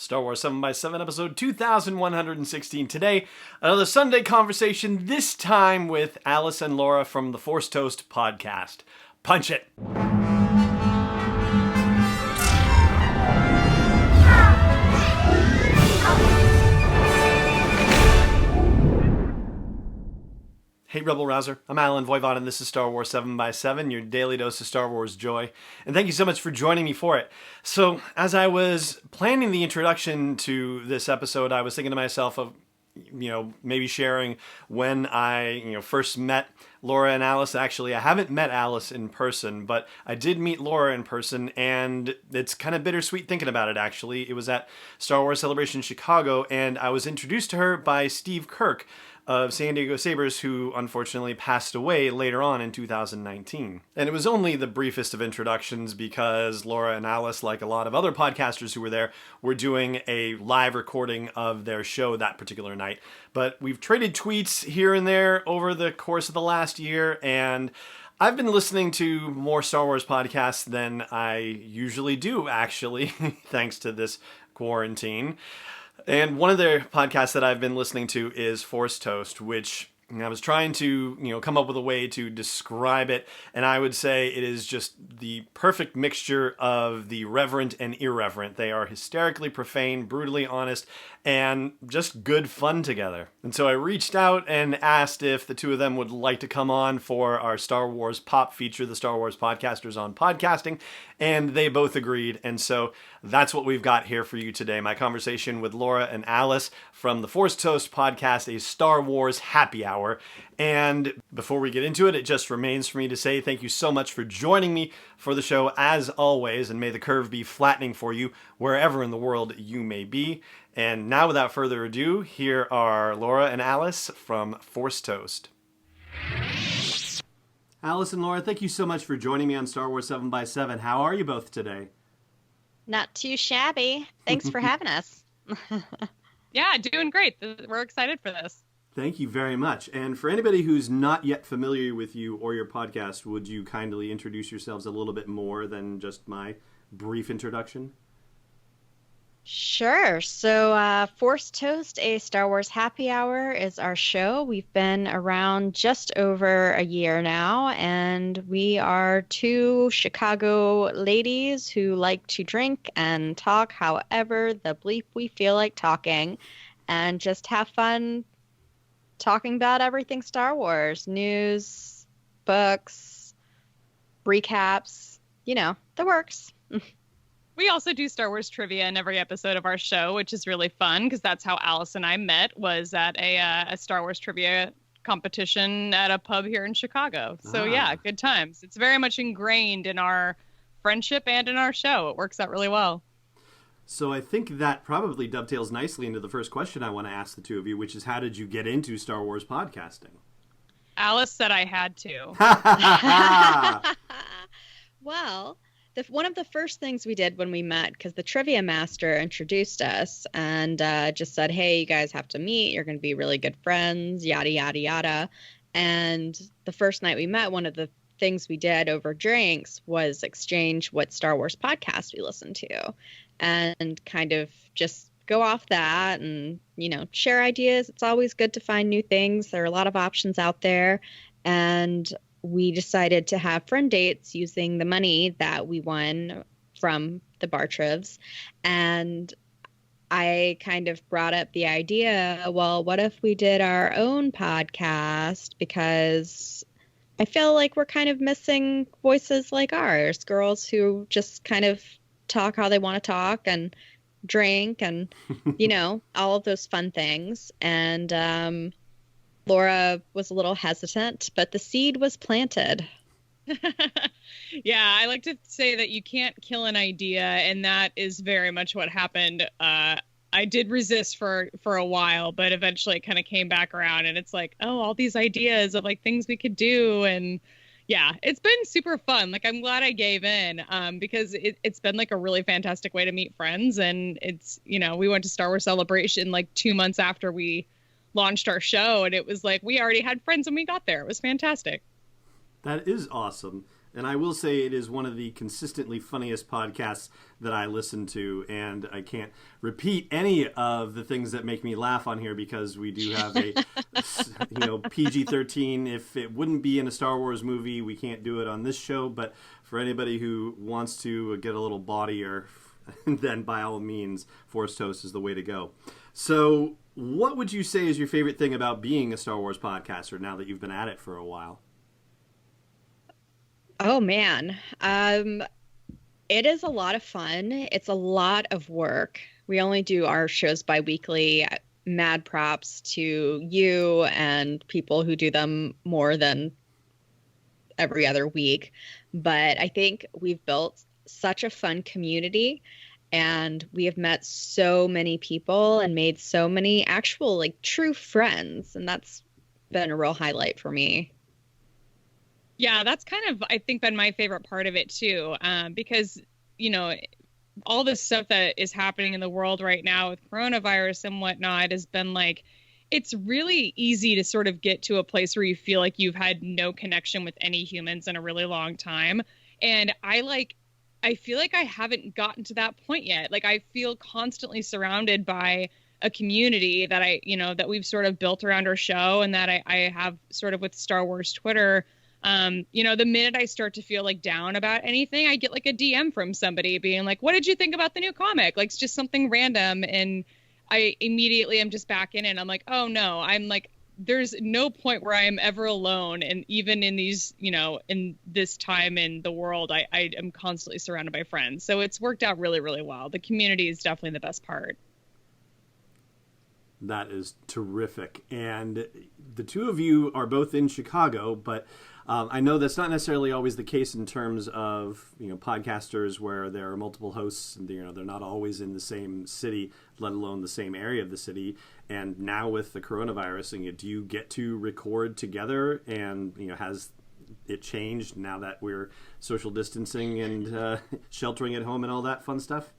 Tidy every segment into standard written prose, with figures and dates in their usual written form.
Star Wars 7x7, episode 2116. Today, another Sunday conversation, this time with Alyce and Laura from the Force Toast podcast. Punch it! Hey Rebel Rouser, I'm Alan Voivod and this is Star Wars 7x7, your daily dose of Star Wars joy. And thank you so much for joining me for it. So, as I was planning the introduction to this episode, I was thinking to myself of, maybe sharing when I, first met Laura and Alyce. Actually, I haven't met Alyce in person, but I did meet Laura in person, and it's kind of bittersweet thinking about it, actually. It was at Star Wars Celebration Chicago, and I was introduced to her by Steve Kirk of San Diego Sabers, who unfortunately passed away later on in 2019. And it was only the briefest of introductions because Laura and Alyce, like a lot of other podcasters who were there, were doing a live recording of their show that particular night. But we've traded tweets here and there over the course of the last year, and I've been listening to more Star Wars podcasts than I usually do, actually, thanks to this quarantine. And one of the podcasts that I've been listening to is Force Toast, which I was trying to, come up with a way to describe it. And I would say it is just the perfect mixture of the reverent and irreverent. They are hysterically profane, brutally honest, and just good fun together. And so I reached out and asked if the two of them would like to come on for our Star Wars pop feature, the Star Wars Podcasters on Podcasting, and they both agreed. And so that's what we've got here for you today. My conversation with Laura and Alyce from the Force Toast podcast, a Star Wars happy hour. And before we get into it, it just remains for me to say thank you so much for joining me for the show as always, and may the curve be flattening for you wherever in the world you may be. And now, without further ado, here are Laura and Alyce from Force Toast. Alyce and Laura, thank you so much for joining me on Star Wars 7x7. How are you both today? Not too shabby. Thanks for having us. Yeah, doing great. We're excited for this. Thank you very much. And for anybody who's not yet familiar with you or your podcast, would you kindly introduce yourselves a little bit more than just my brief introduction? Sure. So Force Toast, a Star Wars happy hour, is our show. We've been around just over a year now, and we are two Chicago ladies who like to drink and talk however the bleep we feel like talking, and just have fun talking about everything Star Wars, news, books, recaps, the works. We also do Star Wars trivia in every episode of our show, which is really fun because that's how Alyce and I met, was at a Star Wars trivia competition at a pub here in Chicago. So yeah, good times. It's very much ingrained in our friendship and in our show. It works out really well. So I think that probably dovetails nicely into the first question I want to ask the two of you, which is, how did you get into Star Wars podcasting? Alyce said I had to. Well, one of the first things we did when we met, because the trivia master introduced us and just said, hey, you guys have to meet. You're going to be really good friends, yada, yada, yada. And the first night we met, one of the things we did over drinks was exchange what Star Wars podcast we listened to and kind of just go off that and, share ideas. It's always good to find new things. There are a lot of options out there. And we decided to have friend dates using the money that we won from the bar trivs. And I kind of brought up the idea, well, what if we did our own podcast? Because I feel like we're kind of missing voices like ours, girls who just kind of talk how they want to talk and drink and, all of those fun things. And Laura was a little hesitant, but the seed was planted. Yeah, I like to say that you can't kill an idea, and that is very much what happened. I did resist for a while, but eventually it kind of came back around, and it's like, oh, all these ideas of like things we could do, and yeah, it's been super fun. Like, I'm glad I gave in, because it's been like a really fantastic way to meet friends, and it's, we went to Star Wars Celebration like 2 months after we launched our show, and it was like we already had friends when we got there. It was fantastic. That is awesome. And I will say it is one of the consistently funniest podcasts that I listen to, and I can't repeat any of the things that make me laugh on here because we do have a PG-13. If it wouldn't be in a Star Wars movie, we can't do it on this show, but for anybody who wants to get a little bawdier, then by all means, Force Toast is the way to go. So what would you say is your favorite thing about being a Star Wars podcaster now that you've been at it for a while? Oh man. It is a lot of fun. It's a lot of work. We only do our shows bi-weekly. Mad props to you and people who do them more than every other week. But I think we've built such a fun community, and we have met so many people and made so many actual, like, true friends. And that's been a real highlight for me. Yeah, that's kind of, I think, been my favorite part of it too, because, all this stuff that is happening in the world right now with coronavirus and whatnot has been like, it's really easy to sort of get to a place where you feel like you've had no connection with any humans in a really long time. And I feel like I haven't gotten to that point yet. Like, I feel constantly surrounded by a community that that we've sort of built around our show, and that I have sort of with Star Wars Twitter. The minute I start to feel like down about anything, I get like a DM from somebody being like, what did you think about the new comic? Like, it's just something random. And I immediately am just back in it. And I'm like, oh no, I'm like, there's no point where I am ever alone. And even in these, in this time in the world, I am constantly surrounded by friends. So it's worked out really, really well. The community is definitely the best part. That is terrific. And the two of you are both in Chicago, but I know that's not necessarily always the case in terms of, podcasters where there are multiple hosts and, they're not always in the same city, let alone the same area of the city. And now with the coronavirus, do you get to record together? And, has it changed now that we're social distancing and sheltering at home and all that fun stuff?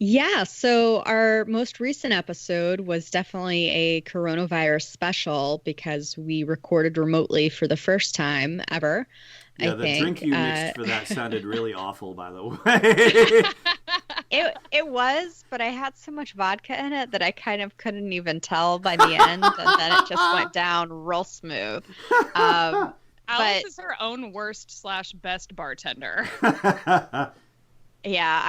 Yeah, so our most recent episode was definitely a coronavirus special because we recorded remotely for the first time ever. Yeah, the drink you mixed for that sounded really awful, by the way. It was, but I had so much vodka in it that I kind of couldn't even tell by the end, and then it just went down real smooth. Alyce is her own worst/best bartender. Yeah,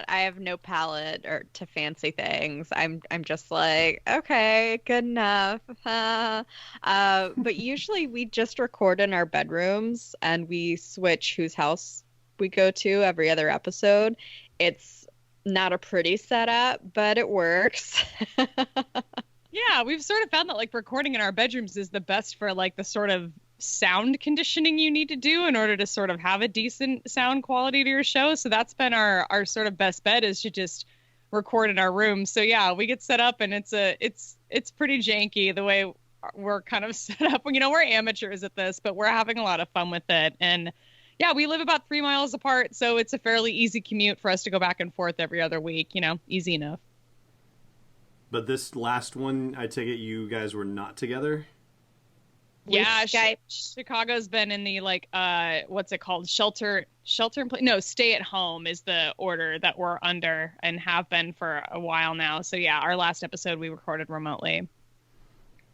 I have no palate to fancy things. I'm just like, okay, good enough. But usually we just record in our bedrooms and we switch whose house we go to every other episode. It's not a pretty setup, but it works. Yeah, we've sort of found that like recording in our bedrooms is the best for like the sort of sound conditioning you need to do in order to sort of have a decent sound quality to your show. So that's been our sort of best bet, is to just record in our room. So yeah, we get set up and it's pretty janky the way we're kind of set up. We're amateurs at this, but we're having a lot of fun with it. And yeah, we live about 3 miles apart, so it's a fairly easy commute for us to go back and forth every other week, easy enough. But this last one, I take it you guys were not together? Yeah, Chicago's been in the what's it called? Shelter in place. No, stay at home is the order that we're under and have been for a while now. So yeah, our last episode we recorded remotely.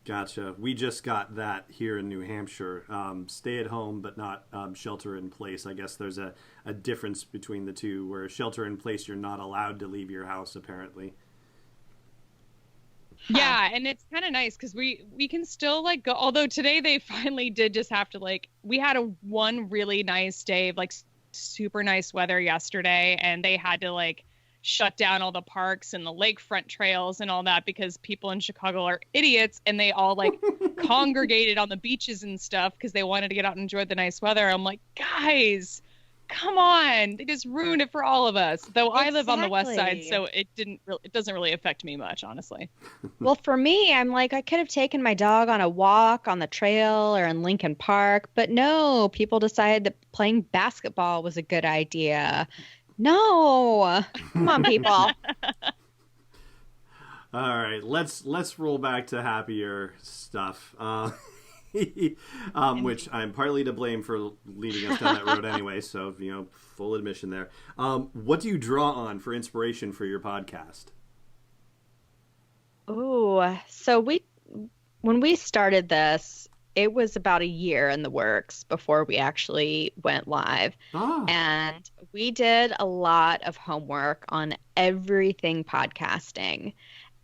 Gotcha. We just got that here in New Hampshire. Stay at home, but not shelter in place. I guess there's a difference between the two, where shelter in place, you're not allowed to leave your house, apparently. Yeah, and it's kind of nice because we can still like go. Although today they finally did just have to we had one really nice day of super nice weather yesterday, and they had to shut down all the parks and the lakefront trails and all that because people in Chicago are idiots, and they all congregated on the beaches and stuff because they wanted to get out and enjoy the nice weather. I'm like, guys, come on, they just ruined it for all of us. Though I live on the west side, so it doesn't really affect me much, honestly. Well, for me, I'm like, I could have taken my dog on a walk on the trail or in Lincoln Park, but no, people decided that playing basketball was a good idea. No, come on, people. All right, let's roll back to happier stuff. which I'm partly to blame for leading us down that road anyway. So, full admission there. What do you draw on for inspiration for your podcast? Oh, so when we started this, it was about a year in the works before we actually went live. Ah. And we did a lot of homework on everything podcasting.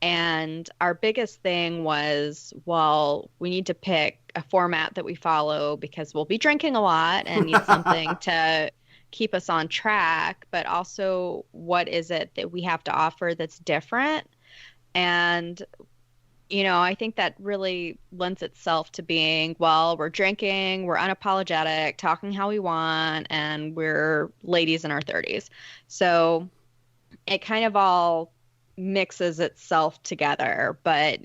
And our biggest thing was, well, we need to pick a format that we follow because we'll be drinking a lot and need something to keep us on track. But also, what is it that we have to offer that's different? And I think that really lends itself to being, well, we're drinking, we're unapologetic, talking how we want, and we're ladies in our 30s. So it kind of all mixes itself together, but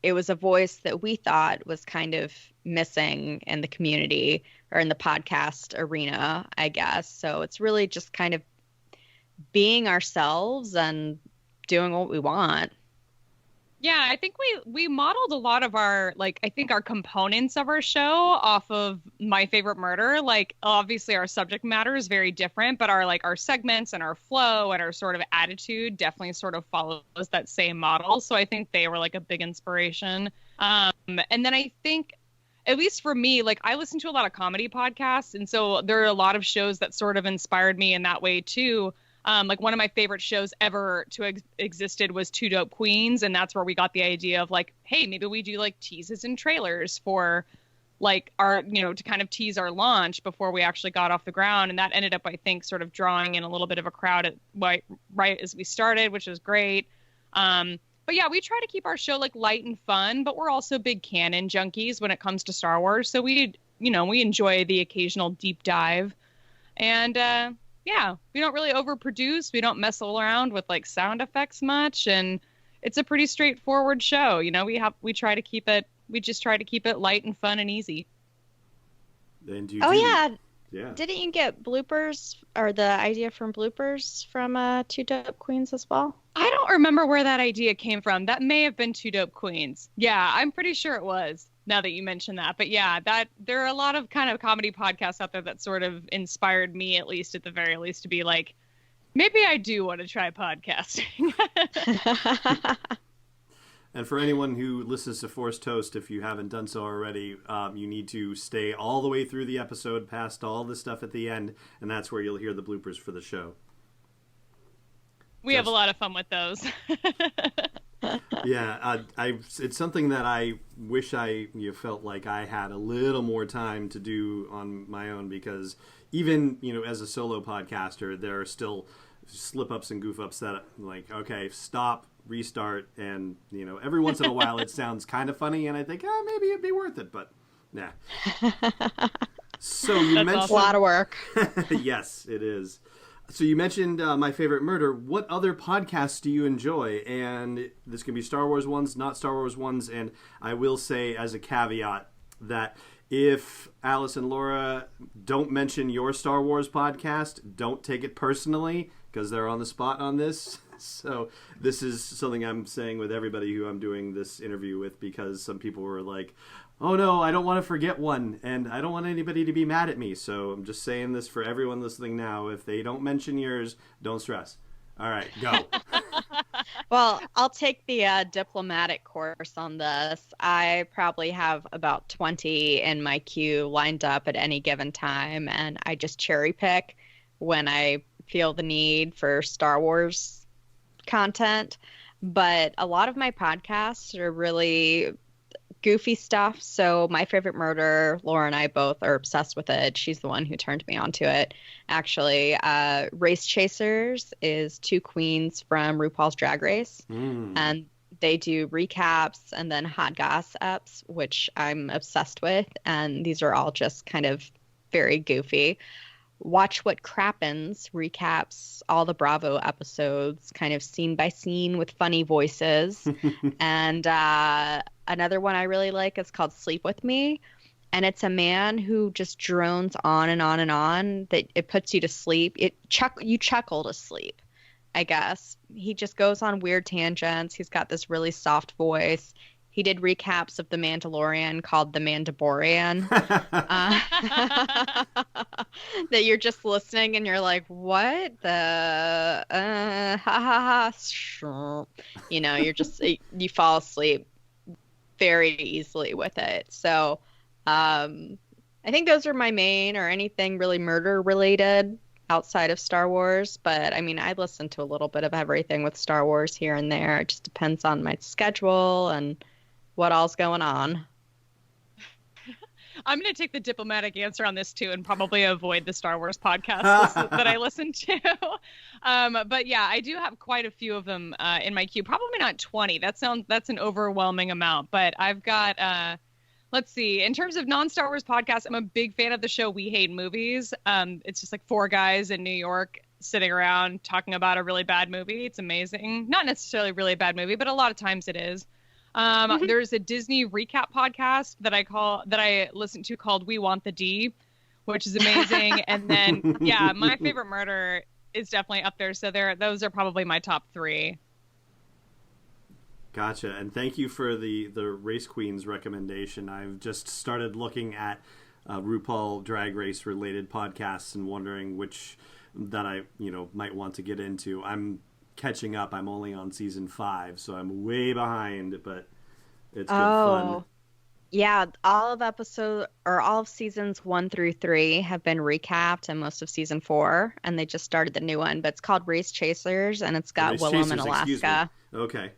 it was a voice that we thought was kind of missing in the community or in the podcast arena, I guess. So it's really just kind of being ourselves and doing what we want. Yeah, I think we modeled a lot of our, I think our components of our show off of My Favorite Murder. Obviously our subject matter is very different, but our segments and our flow and our sort of attitude definitely sort of follows that same model. So I think they were a big inspiration. And then I think, at least for me, I listen to a lot of comedy podcasts. And so there are a lot of shows that sort of inspired me in that way too. One of my favorite shows ever to existed was Two Dope Queens, and that's where we got the idea of hey, maybe we do teases and trailers for our, to kind of tease our launch before we actually got off the ground, and that ended up, I think, sort of drawing in a little bit of a crowd right as we started, which was great. But yeah, we try to keep our show light and fun, but we're also big canon junkies when it comes to Star Wars, so we enjoy the occasional deep dive, and yeah, we don't really overproduce. We don't mess around with sound effects much, and it's a pretty straightforward show. We just try to keep it light and fun and easy. Yeah. Didn't you get bloopers or the idea from bloopers from Two Dope Queens as well? I don't remember where that idea came from. That may have been Two Dope Queens. Yeah, I'm pretty sure it was. Now that you mention that. But yeah, there are a lot of kind of comedy podcasts out there that sort of inspired me, at the very least, to be maybe I do want to try podcasting. And for anyone who listens to Forced Toast, if you haven't done so already, you need to stay all the way through the episode, past all the stuff at the end, and that's where you'll hear the bloopers for the show. We have a lot of fun with those. Yeah, it's something that I wish I felt like I had a little more time to do on my own, because even as a solo podcaster, there are still slip-ups and goof-ups that okay, stop, restart, and every once in a while it sounds kind of funny, and I think maybe it'd be worth it, but nah. So you mentioned a lot of work. Yes, it is. So you mentioned My Favorite Murder. What other podcasts do you enjoy? And this can be Star Wars ones, not Star Wars ones. And I will say as a caveat that if Alyce and Laura don't mention your Star Wars podcast, don't take it personally, because they're on the spot on this. So this is something I'm saying with everybody who I'm doing this interview with, because some people were like, oh no, I don't want to forget one, and I don't want anybody to be mad at me. So I'm just saying this for everyone listening now. If they don't mention yours, don't stress. All right, go. Well, I'll take the diplomatic course on this. I probably have about 20 in my queue lined up at any given time, and I just cherry pick when I feel the need for Star Wars content. But a lot of my podcasts are really goofy stuff. So My Favorite Murder, Laura and I both are obsessed with it. She's the one who turned me onto it, actually. Race Chasers is two queens from RuPaul's Drag Race. And they do recaps and then hot gossips, which I'm obsessed with. And these are all just kind of very goofy. Watch What Crappens recaps all the Bravo episodes, kind of scene by scene with funny voices. And another one I really like is called Sleep With Me. And it's a man who just drones on and on and on, that it puts you to sleep. You chuckle to sleep, I guess. He just goes on weird tangents. He's got this really soft voice. He did recaps of The Mandalorian called The Mandaborian. That you're just listening and you're like, what the ha ha ha. You know, you fall asleep very easily with it. So I think those are my main, or anything really murder related outside of Star Wars. But I mean, I listen to a little bit of everything with Star Wars here and there. It just depends on my schedule and what all's going on. I'm going to take the diplomatic answer on this too, and probably avoid the Star Wars podcasts that I listen to. But yeah, I do have quite a few of them in my queue. Probably not 20. That's an overwhelming amount. But I've got, let's see. In terms of non-Star Wars podcasts, I'm a big fan of the show We Hate Movies. It's just like 4 guys in New York sitting around talking about a really bad movie. It's amazing. Not necessarily a really bad movie, but a lot of times it is. There's a Disney recap podcast that I listen to called We Want the D, which is amazing. And then, yeah, my favorite murder is definitely up there. So those are probably my top 3. Gotcha. And thank you for the Race Queens recommendation. I've just started looking at RuPaul Drag Race related podcasts and wondering which that I, might want to get into. I'm catching up. I'm only on season 5, so I'm way behind, but it's good fun. Yeah, all of seasons 1 through 3 have been recapped, and most of season 4, and they just started the new one. But it's called Race Chasers, and it's got Willem and Alaska. Okay.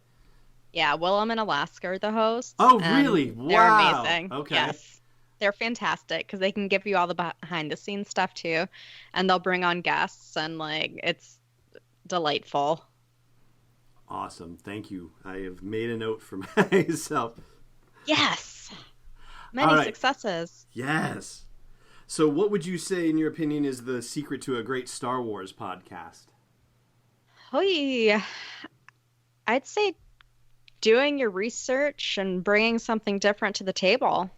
Yeah, Willem and Alaska are the hosts. Oh, really? Wow. They're amazing. Okay. Yes. They're fantastic because they can give you all the behind the scenes stuff too, and they'll bring on guests, and it's delightful. Awesome. Thank you. I have made a note for myself. Yes. Many successes. Yes. So what would you say, in your opinion, is the secret to a great Star Wars podcast? I'd say doing your research and bringing something different to the table.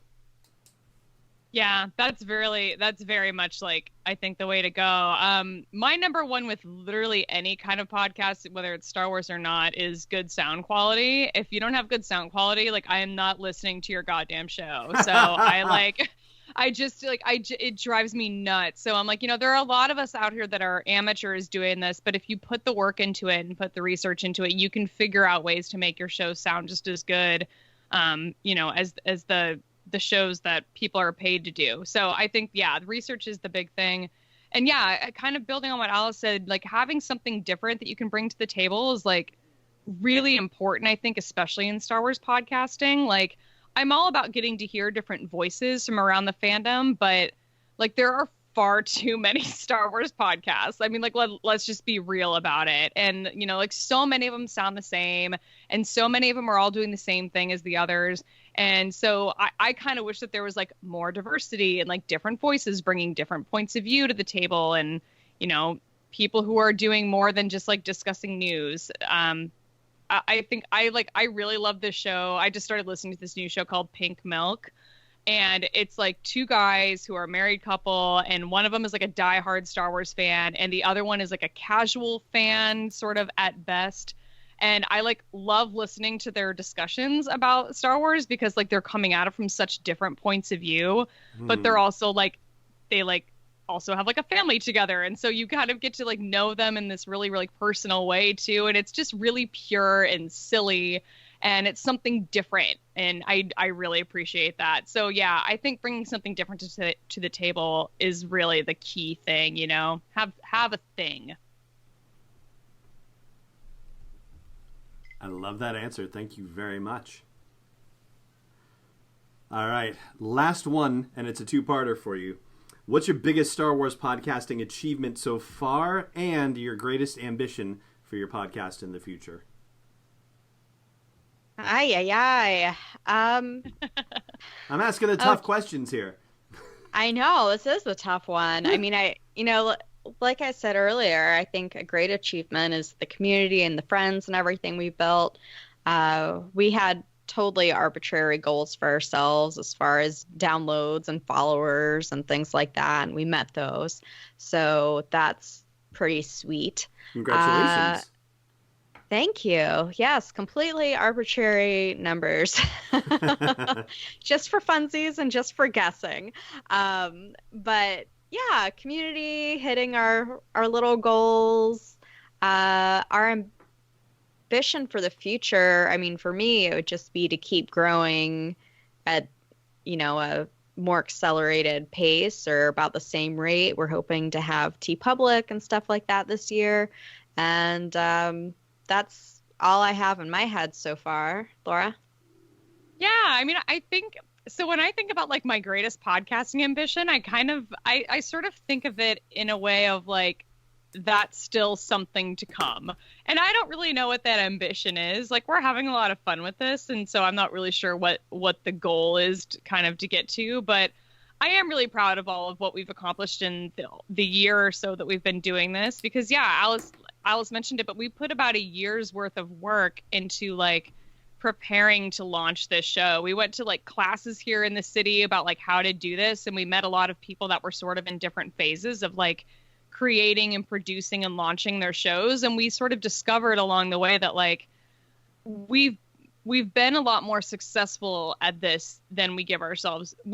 Yeah, that's very much I think the way to go. My number one with literally any kind of podcast, whether it's Star Wars or not, is good sound quality. If you don't have good sound quality, I am not listening to your goddamn show. So it drives me nuts. So I'm there are a lot of us out here that are amateurs doing this, but if you put the work into it and put the research into it, you can figure out ways to make your show sound just as good, as the shows that people are paid to do. So I think, the research is the big thing. And kind of building on what Alyce said, having something different that you can bring to the table is really important, I think, especially in Star Wars podcasting. I'm all about getting to hear different voices from around the fandom, but there are far too many Star Wars podcasts. I mean, let's just be real about it. And, so many of them sound the same, and so many of them are all doing the same thing as the others. And so I kind of wish that there was more diversity and different voices bringing different points of view to the table, and, people who are doing more than just discussing news. I think I really love this show. I just started listening to this new show called Pink Milk. And it's 2 guys who are a married couple, and one of them is a diehard Star Wars fan, and the other one is a casual fan, sort of at best. And I love listening to their discussions about Star Wars because they're coming at it from such different points of view, but they're also they also have a family together, and so you kind of get to know them in this really, really personal way too, and it's just really pure and silly. And it's something different, and I really appreciate that. So yeah, I think bringing something different to the table is really the key thing. Have a thing. I love that answer. Thank you very much. All right, last one, and it's a 2-parter for you. What's your biggest Star Wars podcasting achievement so far, and your greatest ambition for your podcast in the future? I'm asking the tough questions here. I know, this is a tough one. I mean, like I said earlier, I think a great achievement is the community and the friends and everything we built. We had totally arbitrary goals for ourselves as far as downloads and followers and things like that, and we met those. So that's pretty sweet. Congratulations. Thank you. Yes, completely arbitrary numbers. Just for funsies and just for guessing. But yeah, community hitting our little goals. Our ambition for the future, I mean, for me, it would just be to keep growing at, a more accelerated pace or about the same rate. We're hoping to have T Public and stuff like that this year. And that's all I have in my head so far. Laura? Yeah, I mean, I think so. When I think about like my greatest podcasting ambition, I sort of think of it in a way of like, that's still something to come. And I don't really know what that ambition is. Like, we're having a lot of fun with this, and so I'm not really sure what the goal is to get to, but I am really proud of all of what we've accomplished in the year or so that we've been doing this, because yeah, Alyce mentioned it, but we put about a year's worth of work into like preparing to launch this show. We went to like classes here in the city about like how to do this, and we met a lot of people that were sort of in different phases of like creating and producing and launching their shows, and we sort of discovered along the way that like we've been a lot more successful at this than we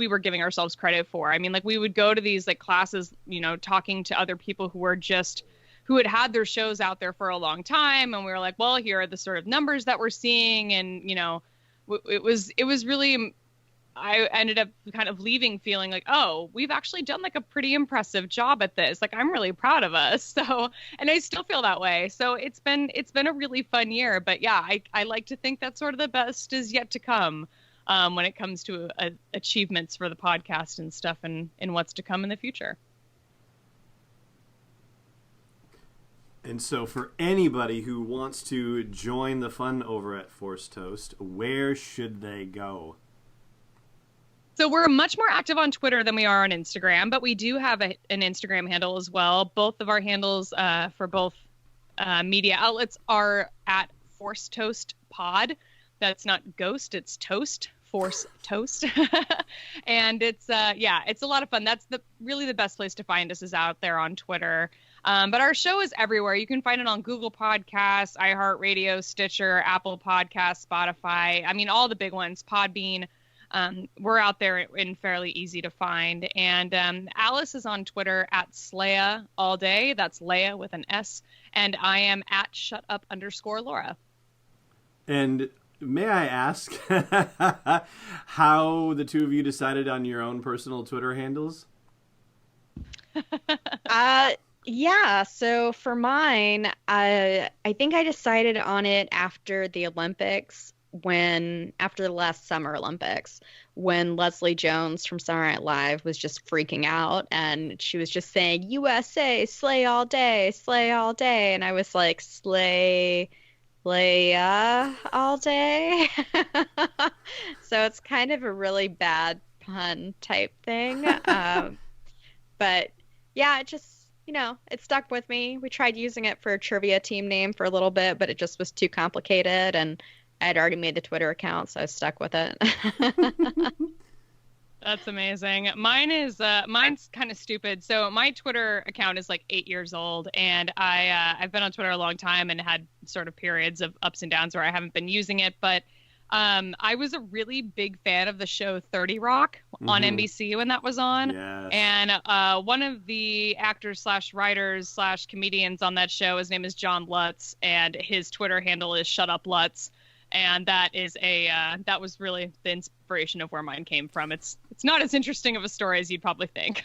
were giving ourselves credit for. I mean, like we would go to these like classes, talking to other people who had had their shows out there for a long time, and we were like, well, here are the sort of numbers that we're seeing, and it was really, I ended up kind of leaving feeling like, oh, we've actually done like a pretty impressive job at this. Like, I'm really proud of us. So, and I still feel that way. So it's been a really fun year. But yeah, I like to think that sort of the best is yet to come when it comes to achievements for the podcast and stuff, and what's to come in the future. And so for anybody who wants to join the fun over at Force Toast, where should they go? So we're much more active on Twitter than we are on Instagram, but we do have an Instagram handle as well. Both of our handles for both media outlets are at Force Toast Pod. That's not ghost, it's toast. Force Toast. And it's it's a lot of fun. That's really the best place to find us is out there on Twitter. But our show is everywhere. You can find it on Google Podcasts, iHeartRadio, Stitcher, Apple Podcasts, Spotify. I mean, all the big ones, Podbean. We're out there and fairly easy to find. And Alyce is on Twitter at Slaya all day. That's Leia with an S. And I am at shutup_Laura. And may I ask how the two of you decided on your own personal Twitter handles? Yeah, so for mine, I think I decided on it after the Olympics, after the last Summer Olympics, when Leslie Jones from Saturday Night Live was just freaking out, and she was just saying, USA, slay all day, and I was like, slay Leia all day. So it's kind of a really bad pun type thing. But yeah, it just, it stuck with me. We tried using it for a trivia team name for a little bit, but it just was too complicated, and I had already made the Twitter account, so I was stuck with it. That's amazing. Mine's kind of stupid. So my Twitter account is like 8 years old, and I've been on Twitter a long time and had sort of periods of ups and downs where I haven't been using it. But I was a really big fan of the show 30 Rock on NBC when that was on. Yes. And one of the actors / writers / comedians on that show, his name is John Lutz, and his Twitter handle is Shut Up Lutz. And that is that was really the inspiration of where mine came from. It's not as interesting of a story as you'd probably think.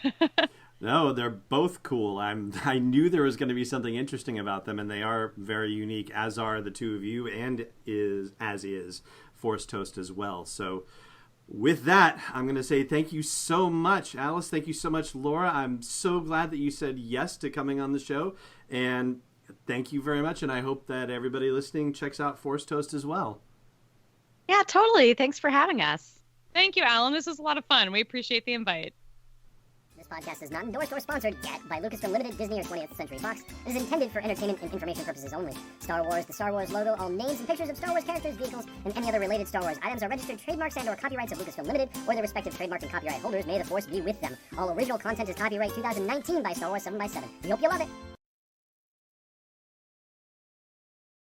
No, they're both cool. I knew there was going to be something interesting about them, and they are very unique, as are the two of you, and is Force Toast as well. So with that, I'm going to say thank you so much, Alyce. Thank you so much, Laura. I'm so glad that you said yes to coming on the show, and thank you very much, and I hope that everybody listening checks out Force Toast as well. Yeah, totally. Thanks for having us. Thank you, Alan. This was a lot of fun. We appreciate the invite. This podcast is not endorsed or sponsored yet by Lucasfilm Limited, Disney, or 20th Century Fox. It is intended for entertainment and information purposes only. Star Wars, the Star Wars logo, all names and pictures of Star Wars characters, vehicles, and any other related Star Wars items are registered trademarks and/or copyrights of Lucasfilm Limited or their respective trademark and copyright holders. May the Force be with them. All original content is copyright 2019 by Star Wars 7x7. We hope you love it.